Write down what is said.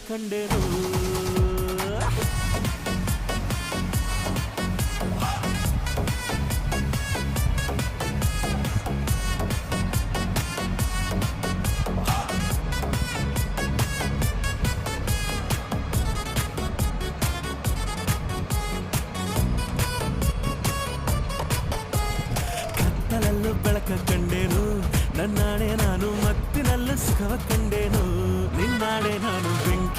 ಕಂಡೆನು ಕತ್ತಲಲ್ಲೂ ಬೆಳಕ ಕಂಡೇನು ನನ್ನಾಣೆ ನಾನು ಮತ್ತಿನಲ್ಲೂ ಸುಖವ ಕಂಡೇನು ನಿನ್ನಾಣೆ ನಾನು ಬೆಂಕಿ